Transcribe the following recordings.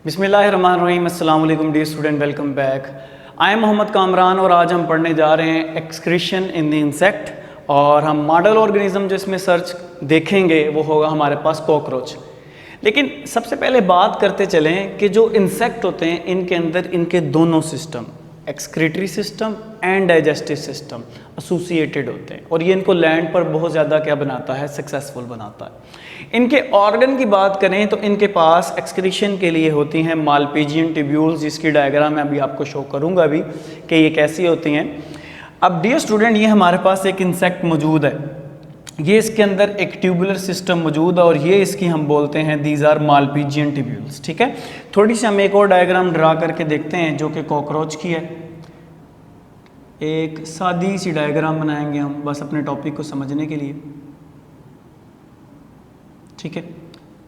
बिस्मिल्लाहिर्रहमानिर्रहीम, अस्सलाम वालेकुम dear student, welcome back. I am Mohammad Kamran और आज हम पढ़ने जा रहे हैं एक्सक्रीशन इन द इंसेक्ट। और हम मॉडल ऑर्गेनिज्म जो इसमें सर्च देखेंगे वो होगा हमारे पास कॉकरोच। लेकिन सबसे पहले बात करते चलें कि जो इंसेक्ट होते हैं इनके अंदर इनके दोनों system, excretory system and digestive system associated होते हैं और ये इनको लैंड पर बहुत ज़्यादा क्या बनाता है, सक्सेसफुल बनाता है। इनके ऑर्गन की बात करें तो इनके पास एक्सक्रीशन के लिए होती हैं मालपीजियन ट्यूब्यूल्स, जिसकी डायग्राम मैं अभी आपको शो करूंगा अभी कि ये कैसी होती हैं। अब डियर स्टूडेंट, ये हमारे पास एक इंसेक्ट मौजूद है, ये इसके अंदर एक ट्यूबुलर सिस्टम मौजूद है और ये इसकी हम बोलते हैं दीज आर मालपीजियन ट्यूब्यूल्स। ठीक है, थोड़ी सी हम एक और डायग्राम ड्रा करके देखते हैं जो कि कॉकरोच की है। एक सादी सी डायग्राम बनाएंगे हम बस अपने टॉपिक को समझने के लिए। ठीक है,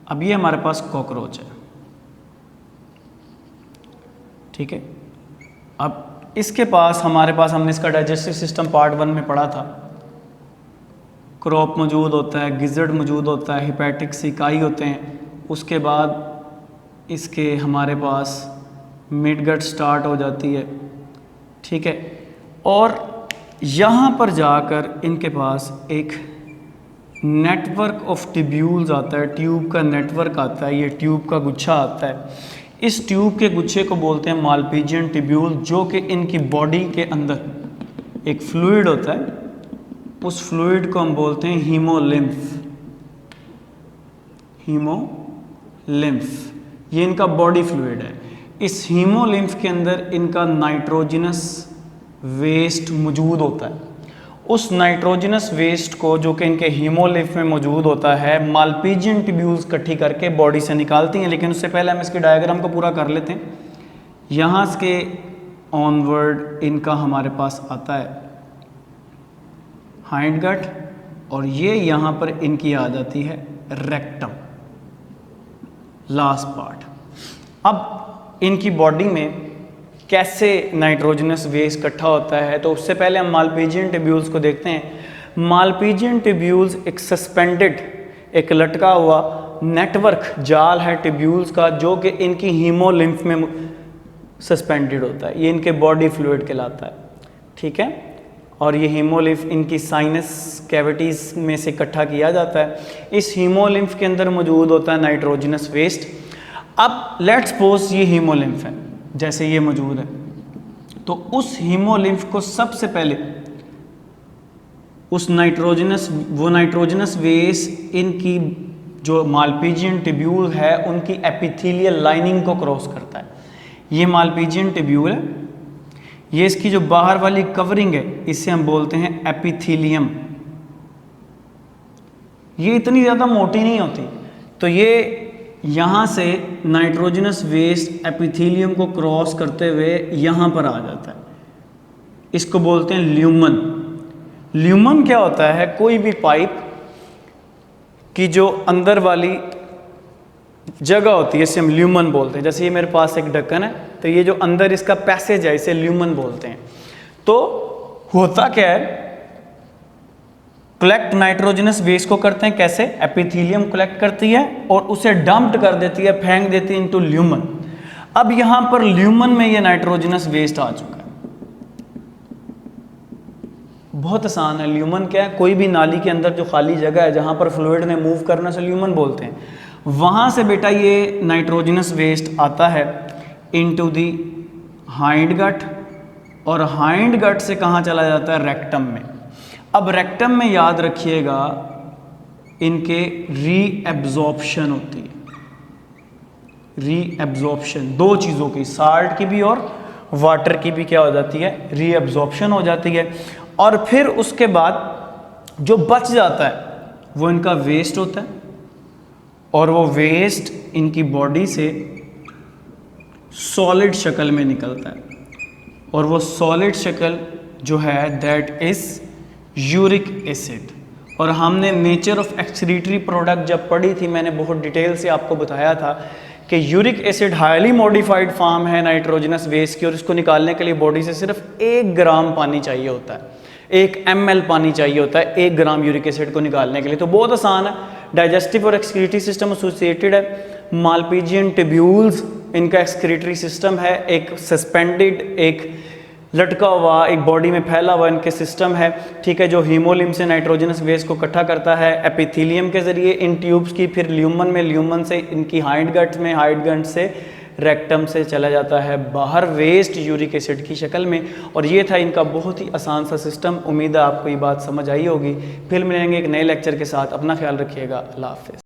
अब ये हमारे पास कॉकरोच है। ठीक है, अब इसके पास हमारे पास हमने इसका डाइजेस्टिव सिस्टम पार्ट 1 में पढ़ा था। क्रॉप मौजूद होता है, गिजर्ड मौजूद होता है, हिपैटिक इकाई होते हैं। उसके बाद इसके हमारे पास मिडगट स्टार्ट हो जाती है। ठीक है, और यहाँ पर जाकर इनके पास एक नेटवर्क ऑफ ट्यूब्यूल्स आता है, ट्यूब का नेटवर्क आता है, ये ट्यूब का गुच्छा आता है। इस ट्यूब के गुच्छे को बोलते हैं मालपीजियन ट्यूब्यूल, जो कि इनकी बॉडी के अंदर एक फ्लूइड होता है, उस फ्लूइड को हम बोलते हैं हीमोलिम्फ। हीमोलिम्फ ये इनका बॉडी फ्लूइड है। इस हीमोलिम्फ के अंदर इनका नाइट्रोजनस वेस्ट मौजूद होता है। उस नाइट्रोजनस वेस्ट को जो कि इनके हीमोलिम्फ में मौजूद होता है, मालपीजियन ट्यूब्यूल्स इकट्ठी करके बॉडी से निकालती हैं। लेकिन उससे पहले हम इसके डायग्राम को पूरा कर लेते हैं। यहाँ से ऑनवर्ड इनका हमारे पास आता है हाइंड गट और ये यहाँ पर इनकी आ जाती है रेक्टम, लास्ट पार्ट। अब इनकी बॉडी में कैसे नाइट्रोजनस वेस्ट इकट्ठा होता है, तो उससे पहले हम मालपीजियन ट्यूब्यूल्स को देखते हैं। मालपीजियन ट्यूब्यूल्स एक सस्पेंडेड, एक लटका हुआ नेटवर्क जाल है ट्यूब्यूल्स का, जो कि इनकी हीमोलिम्फ में सस्पेंडेड होता है। ये इनके बॉडी फ्लूइड कहलाता है। ठीक है, और ये हीमोलिम्फ इनकी साइनस कैविटीज़ में से इकट्ठा किया जाता है। इस हीमोलिम्फ के अंदर मौजूद होता है नाइट्रोजनस वेस्ट। अब लेट्स सपोज ये हीमोलिम्फ है, जैसे ये मौजूद है, तो उस हीमोलिम्फ को सबसे पहले उस नाइट्रोजनस वेस्ट इनकी जो मालपीजियन ट्यूब्यूल है उनकी एपिथेलियल लाइनिंग को क्रॉस करता है। ये मालपीजियन ट्यूब्यूल है, ये इसकी जो बाहर वाली कवरिंग है इसे हम बोलते हैं एपिथेलियम। ये इतनी ज़्यादा मोटी नहीं होती, तो ये यहाँ से नाइट्रोजनस वेस्ट एपिथेलियम को क्रॉस करते हुए यहाँ पर आ जाता है। इसको बोलते हैं ल्यूमन। ल्यूमन क्या होता है? कोई भी पाइप की जो अंदर वाली जगह होती है इसे हम ल्यूमन बोलते हैं। जैसे ये मेरे पास एक ढक्कन है, तो ये जो अंदर इसका पैसेज है इसे ल्यूमन बोलते हैं। तो होता क्या है, कलेक्ट नाइट्रोजनस वेस्ट को करते हैं कैसे? एपिथेलियम कलेक्ट करती है और उसे डंप्ड कर देती है, फेंक देती है इनटू ल्यूमन। अब यहां पर ल्यूमन में ये नाइट्रोजनस वेस्ट आ चुका है। बहुत आसान है। ल्यूमन क्या है? कोई भी नाली के अंदर जो खाली जगह है जहां पर फ्लूइड ने मूव करना से ल्यूमन बोलते हैं। वहां से बेटा ये नाइट्रोजनस वेस्ट आता है इनटू दी हाइंड गट और हाइंड गट से कहां चला जाता है? रेक्टम में। अब रेक्टम में याद रखिएगा इनके रीएब्जॉर्प्शन होती है। रीएब्जॉर्प्शन दो चीज़ों की, साल्ट की भी और वाटर की भी क्या हो जाती है? रीएब्जॉर्प्शन हो जाती है। और फिर उसके बाद जो बच जाता है वो इनका वेस्ट होता है और वो वेस्ट इनकी बॉडी से सॉलिड शक्ल में निकलता है और वो सॉलिड शक्ल जो है दैट इज यूरिक एसिड। और हमने नेचर ऑफ एक्सक्रीटरी प्रोडक्ट जब पढ़ी थी, मैंने बहुत डिटेल से आपको बताया था कि uric acid highly modified form है नाइट्रोजनस वेस्ट की और इसको निकालने के लिए बॉडी से सिर्फ 1 ग्राम पानी चाहिए होता है, 1 ml पानी चाहिए होता है 1 ग्राम यूरिक एसिड को निकालने के लिए। तो बहुत आसान है। डाइजेस्टिव और एक्सक्रीटरी सिस्टम एसोसिएटेड है। मालपीजियन ट्यूब्यूल्स इनका एक्सक्रीटरी सिस्टम है, एक सस्पेंडेड, एक लटका हुआ, एक बॉडी में फैला हुआ इनके सिस्टम है, ठीक है, जो हीमोलिम से नाइट्रोजनस वेस्ट को इकट्ठा करता है एपिथेलियम के ज़रिए इन ट्यूब्स की, फिर ल्यूमन में, ल्यूमन से इनकी हाइंड गट्स में, हाइंड गट्स से रेक्टम से चला जाता है बाहर वेस्ट यूरिक एसिड की शक्ल में। और ये था इनका बहुत ही आसान सा सिस्टम। उम्मीद है आपको ये बात समझ आई होगी। फिर मिलेंगे एक नए लेक्चर के साथ। अपना ख्याल रखिएगा। अल्लाह हाफ़िज़।